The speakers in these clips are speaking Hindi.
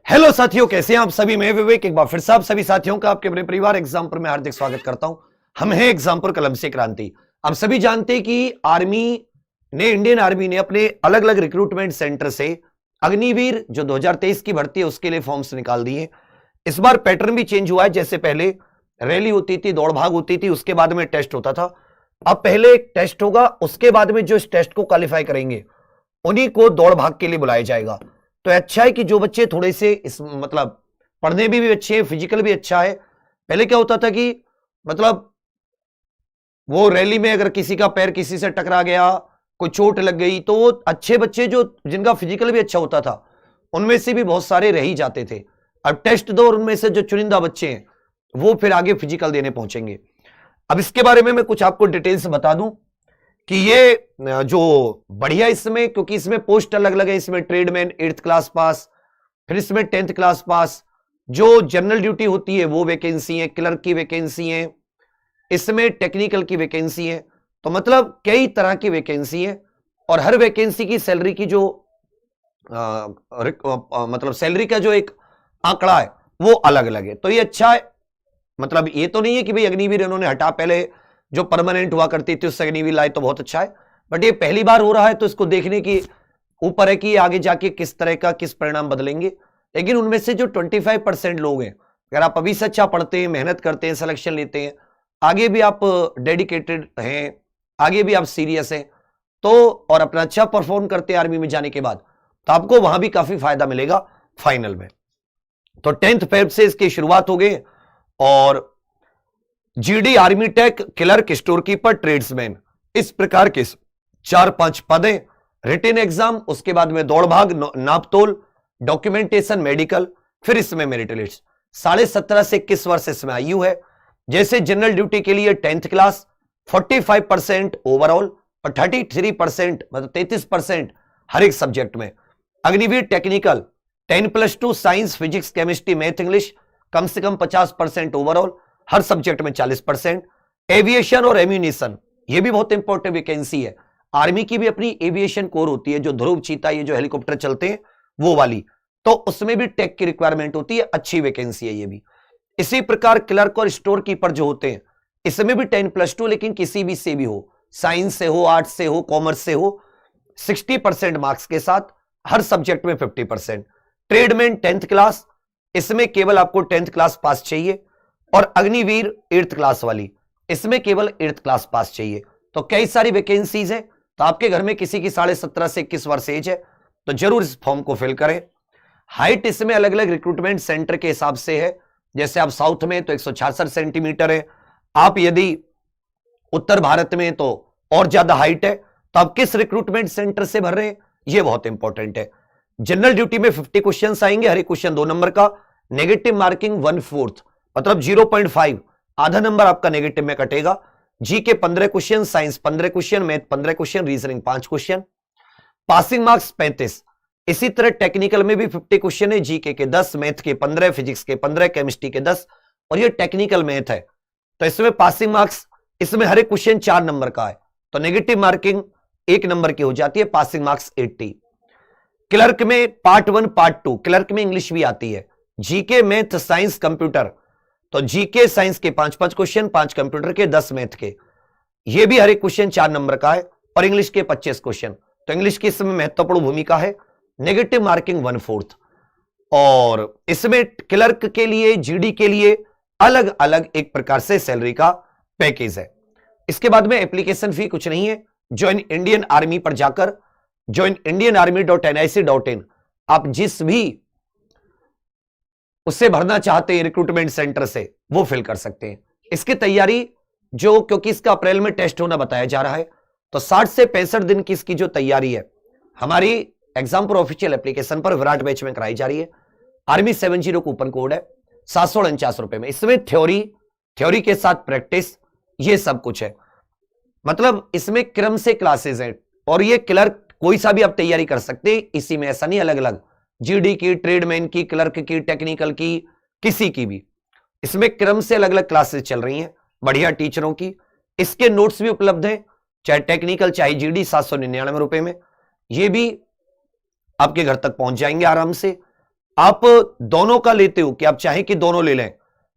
हेलो साथियों, कैसे हैं आप सभी। मैं विवेक एक बार फिर से आप सभी साथियों का आपके अपने परिवार एग्जाम्पल में हार्दिक स्वागत करता हूं। हम हैं एग्जाम्पल कलम से क्रांति। आप सभी जानते हैं कि इंडियन आर्मी ने अपने अलग अलग रिक्रूटमेंट सेंटर से अग्निवीर जो 2023 की भर्ती है उसके लिए फॉर्म्स निकाल दिए। इस बार पैटर्न भी चेंज हुआ है। जैसे पहले रैली होती थी, दौड़ भाग होती थी, उसके बाद में टेस्ट होता था। अब पहले एक टेस्ट होगा, उसके बाद में जो इस टेस्ट को क्वालिफाई करेंगे उन्हीं को दौड़ भाग के लिए बुलाया जाएगा। तो अच्छा है कि जो बच्चे थोड़े से इस मतलब पढ़ने भी अच्छे हैं, फिजिकल भी अच्छा है। पहले क्या होता था कि मतलब वो रैली में अगर किसी का पैर किसी से टकरा गया, कोई चोट लग गई, तो वो अच्छे बच्चे जो जिनका फिजिकल भी अच्छा होता था उनमें से भी बहुत सारे रह ही जाते थे। अब टेस्ट दो और उनमें से जो चुनिंदा बच्चे हैं वो फिर आगे फिजिकल देने पहुंचेंगे। अब इसके बारे में मैं कुछ आपको डिटेल्स बता दूं कि ये जो बढ़िया इसमें, क्योंकि इसमें पोस्ट अलग अलग है। इसमें ट्रेडमैन 8th क्लास पास, फिर इसमें 10th क्लास पास, जो जनरल ड्यूटी होती है वो वैकेंसी है, क्लर्क की वैकेंसी है, इसमें टेक्निकल की वैकेंसी है। तो मतलब कई तरह की वैकेंसी है और हर वैकेंसी की सैलरी की जो मतलब सैलरी का जो एक आंकड़ा है वो अलग अलग है। तो ये अच्छा है। मतलब ये तो नहीं है कि भाई अग्निवीर इन्होंने हटा, पहले जो परमानेंट हुआ करती थी उससे अग्निवीर लाए तो बहुत अच्छा है, बट ये पहली बार हो रहा है तो इसको देखने की ऊपर है कि आगे जाके किस तरह का किस परिणाम बदलेंगे। लेकिन उनमें से जो 25% लोग हैं, अगर आप अभी से अच्छा पढ़ते हैं, मेहनत करते हैं, सिलेक्शन लेते हैं, आगे भी आप डेडिकेटेड हैं, आगे भी आप सीरियस हैं, तो और अपना अच्छा परफॉर्म करते हैं आर्मी में जाने के बाद, तो आपको वहां भी काफी फायदा मिलेगा फाइनल में। तो 10 फेब से इसकी शुरुआत हो गई और GD, army tech, clerk, store keeper, tradesman, इस प्रकार के 4-5 पद हैं। रिटन एग्जाम, उसके बाद में दौड़ भाग, नापतोल, डॉक्यूमेंटेशन, मेडिकल, फिर इसमें मेरिट लिस्ट। 17.5 से 21 वर्ष इसमें आयु है। जैसे जनरल ड्यूटी के लिए 10th क्लास, 45% ओवरऑल और 33% मतलब 33% हर एक सब्जेक्ट में। Agniveer technical 10+2 science, physics, chemistry, math, English, कम से कम 50% ओवरऑल, हर सब्जेक्ट में 40%। एविएशन और एम्यूनिशन, ये भी बहुत इंपॉर्टेंट वैकेंसी है। आर्मी की भी अपनी एविएशन कोर होती है, जो ध्रुव, चीता, ये जो हेलीकॉप्टर चलते हैं वो वाली, तो उसमें भी टेक की रिक्वायरमेंट होती है। अच्छी वैकेंसी है ये भी। इसी प्रकार क्लर्क और स्टोर कीपर जो होते हैं, इसमें भी 10+2, लेकिन किसी भी से भी हो, साइंस से हो, आर्ट्स से हो, कॉमर्स से हो, 60% मार्क्स के साथ, हर सब्जेक्ट में 50%। ट्रेडमैन 10th क्लास, इसमें केवल आपको 10th क्लास पास चाहिए। और अग्निवीर 8th क्लास वाली, इसमें केवल 8th क्लास पास चाहिए। तो कई सारी वैकेंसीज है। तो आपके घर में किसी की 17.5 से 21 वर्ष एज है तो जरूर इस फॉर्म को फिल करें। हाइट इसमें अलग अलग रिक्रूटमेंट सेंटर के हिसाब से है। जैसे आप साउथ में तो 166 सेंटीमीटर है, आप यदि उत्तर भारत में तो और ज्यादा हाइट है। तो आप किस रिक्रूटमेंट सेंटर से भर रहे हैं ये बहुत इंपॉर्टेंट है। जनरल ड्यूटी में 50 क्वेश्चन आएंगे, हर एक क्वेश्चन 2 नंबर का, नेगेटिव मार्किंग 1/4 मतलब 0.5, आधा नंबर आपका नेगेटिव में कटेगा। जी के 15 question, science 15 question, math 15 question, reasoning 5 question, passing marks 35। इसी तरह टेक्निकल में भी 50 क्वेश्चन है, जीके के 10, मैथ के 15, फिजिक्स के 15, केमिस्ट्री के 10, और ये टेक्निकल मैथ है। तो इसमें पासिंग मार्क्स, इसमें हर एक क्वेश्चन 4 नंबर का है, तो नेगेटिव मार्किंग 1 नंबर की हो जाती है, पासिंग मार्क्स 80। क्लर्क में पार्ट 1 पार्ट 2, क्लर्क में इंग्लिश भी आती है, जीके, मैथ, साइंस, कंप्यूटर, तो जीके साइंस के 5-5 क्वेश्चन, 5 कंप्यूटर के, 10 मैथ के, ये भी हर एक क्वेश्चन 4 नंबर का है, और इंग्लिश के 25 क्वेश्चन। तो इंग्लिश की इसमें महत्वपूर्ण भूमिका है, नेगेटिव मार्किंग 1/4। और इसमें क्लर्क के लिए, जीडी के लिए अलग अलग एक प्रकार से सैलरी का पैकेज है। इसके बाद में एप्लीकेशन फी कुछ नहीं है। ज्वाइन इंडियन आर्मी पर जाकर joinindianarmy.nic.in आप जिस भी उससे भरना चाहते हैं रिक्रूटमेंट सेंटर से, वो फिल कर सकते हैं। इसकी तैयारी जो, क्योंकि इसका अप्रैल में टेस्ट होना बताया जा रहा है, तो 60 से 65 दिन की इसकी जो तैयारी है हमारी एग्जाम पर ऑफिशियल एप्लीकेशन पर विराट बैच में कराई जा रही है। आर्मी 70 कूपन कोड है, 749 रुपए में। इसमें थ्योरी के साथ प्रैक्टिस, ये सब कुछ है। मतलब इसमें क्रम से क्लासेस हैं, और ये क्लर्क कोई सा भी आप तैयारी कर सकते हैं, इसी में ऐसा नहीं, अलग अलग, जीडी की, ट्रेडमैन की, क्लर्क की, टेक्निकल की, किसी की भी, इसमें क्रम से अलग अलग क्लासेस चल रही हैं बढ़िया टीचरों की। इसके नोट्स भी उपलब्ध हैं, चाहे टेक्निकल चाहे जीडी, 799 रुपए में। ये भी आपके घर तक पहुंच जाएंगे आराम से। आप दोनों का लेते हो कि आप चाहें कि दोनों ले लें,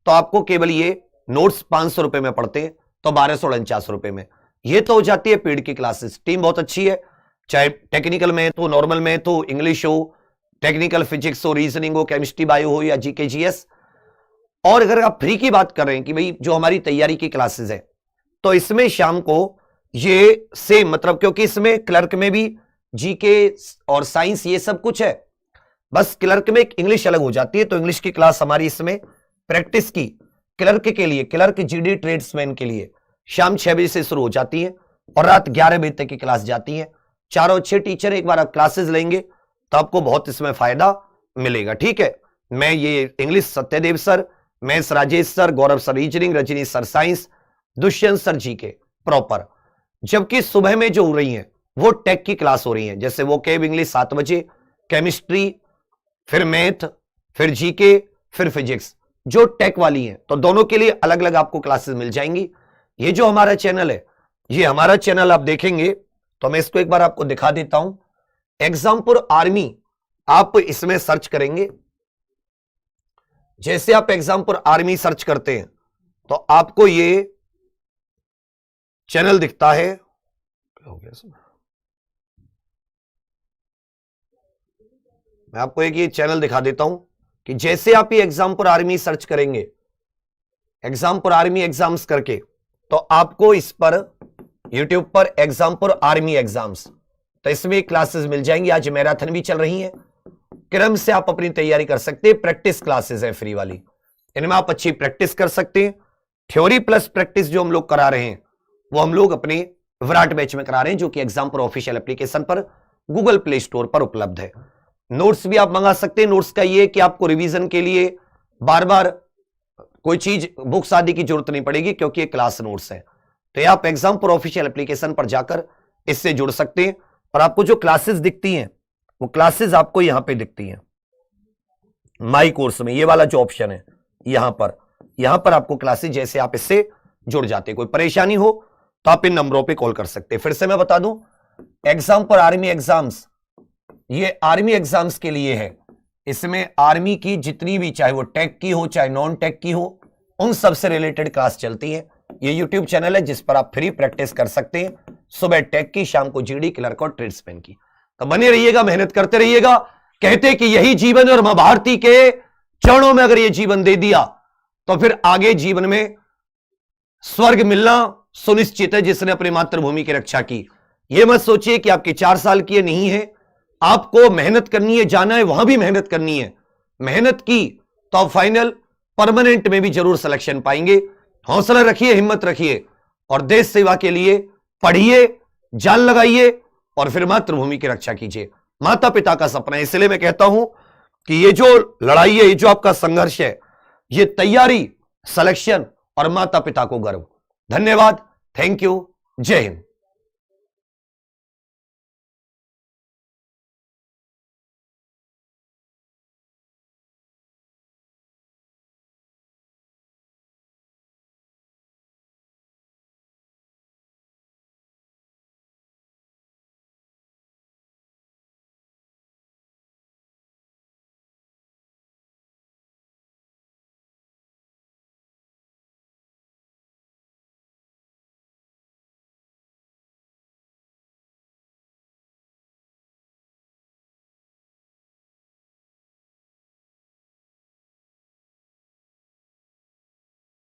तो आपको केवल ये नोट्स 500 रुपए में पड़ते हैं, तो 1249 रुपए में ये तो हो जाती है पेड की क्लासेस। टीम बहुत अच्छी है, चाहे टेक्निकल में तो, नॉर्मल में तो, इंग्लिश हो, टेक्निकल फिजिक्स हो, रीजनिंग हो, केमिस्ट्री बायो हो या जीके जीएस। और अगर आप फ्री की बात कर रहे हैं कि भाई जो हमारी तैयारी की क्लासेस है, तो इसमें शाम को ये सेम, मतलब क्योंकि इसमें क्लर्क में भी जीके और साइंस ये सब कुछ है, बस क्लर्क में इंग्लिश अलग हो जाती है। तो इंग्लिश की क्लास हमारी इसमें प्रैक्टिस की क्लर्क के लिए, क्लर्क जीडी ट्रेड्समैन के लिए शाम 6 बजे से शुरू हो जाती है और रात 11 बजे तक की क्लास जाती है। चारों अच्छे टीचर, एक बार आप क्लासेस लेंगे तो आपको बहुत इसमें फायदा मिलेगा। ठीक है, मैं ये English Satyadev sir, maths Rajesh sir, Gaurav sir reasoning, Rajni sir science, Dushyant sir GK proper. जबकि सुबह में जो हो रही है वो टेक की क्लास हो रही है, जैसे वो केब इंग्लिश 7 बजे, केमिस्ट्री, फिर मैथ, फिर जीके, फिर फिजिक्स, जो टेक वाली हैं। तो दोनों के लिए अलग अलग आपको क्लासेस मिल जाएंगी। ये जो हमारा चैनल है, ये हमारा चैनल आप देखेंगे तो मैं इसको एक बार आपको दिखा देता हूं। एग्जामपुर आर्मी आप इसमें सर्च करेंगे, जैसे आप एग्जामपुर आर्मी सर्च करते हैं तो आपको ये चैनल दिखता है। हो गया इसमें, मैं आपको एक ये चैनल दिखा देता हूं कि जैसे आप ये एग्जामपुर आर्मी सर्च करेंगे, एग्जामपुर आर्मी एग्जाम्स करके, तो आपको इस पर यूट्यूब पर एग्जामपुर आर्मी एग्जाम्स, तो इसमें क्लासेस मिल जाएंगी। आज मैराथन भी चल रही है, क्रम से आप अपनी तैयारी कर सकते हैं। प्रैक्टिस क्लासेस है फ्री वाली, इनमें आप अच्छी प्रैक्टिस कर सकते हैं। थ्योरी प्लस प्रैक्टिस जो हम लोग करा रहे हैं वो हम लोग अपने विराट बैच में करा रहे हैं, जो कि एग्जामपुर ऑफिशियल एप्लीकेशन पर गूगल प्ले स्टोर पर उपलब्ध है। नोट्स भी आप मंगा सकते हैं। नोट्स का ये कि आपको रिवीजन के लिए बार बार कोई चीज बुक्स आदि की जरूरत नहीं पड़ेगी, क्योंकि ये क्लास नोट्स है। तो ये आप एग्जामपुर ऑफिशियल एप्लीकेशन पर जाकर इससे जुड़ सकते हैं। और आपको जो क्लासेस दिखती हैं वो क्लासेस आपको यहां पे दिखती हैं माई कोर्स में, ये वाला जो ऑप्शन है यहां पर आपको क्लासेस, जैसे आप इससे जुड़ जाते हैं। कोई परेशानी हो तो आप इन नंबरों पे कॉल कर सकते हैं। फिर से मैं बता दूं, एग्जामपुर आर्मी एग्जाम्स ये आर्मी एग्जाम्स के लिए है। इसमें आर्मी की जितनी भी, चाहे वो टेक की हो चाहे नॉन टेक की हो, उन सब से रिलेटेड क्लास चलती है। ये यूट्यूब चैनल है जिस पर आप फ्री प्रैक्टिस कर सकते हैं, सुबह टेक की, शाम को जीडी, क्लर्क और ट्रेड्समैन की। तो बने रहिएगा, मेहनत करते रहिएगा। कहते कि यही जीवन, और मां भारती के चरणों में अगर ये जीवन दे दिया तो फिर आगे जीवन में स्वर्ग मिलना सुनिश्चित है, जिसने अपनी मातृभूमि की रक्षा की। यह मत सोचिए कि आपकी 4 साल की नहीं है, आपको मेहनत करनी है, जाना है वहां भी मेहनत करनी है। मेहनत की तो आप फाइनल परमानेंट में भी जरूर सिलेक्शन पाएंगे। हौसला रखिए, हिम्मत रखिए और देश सेवा के लिए पढ़िए, जान लगाइए और फिर मातृभूमि की रक्षा कीजिए। माता पिता का सपना है, इसलिए मैं कहता हूं कि ये जो लड़ाई है, ये जो आपका संघर्ष है, ये तैयारी, सिलेक्शन और माता पिता को गर्व। धन्यवाद, थैंक यू, जय हिंद।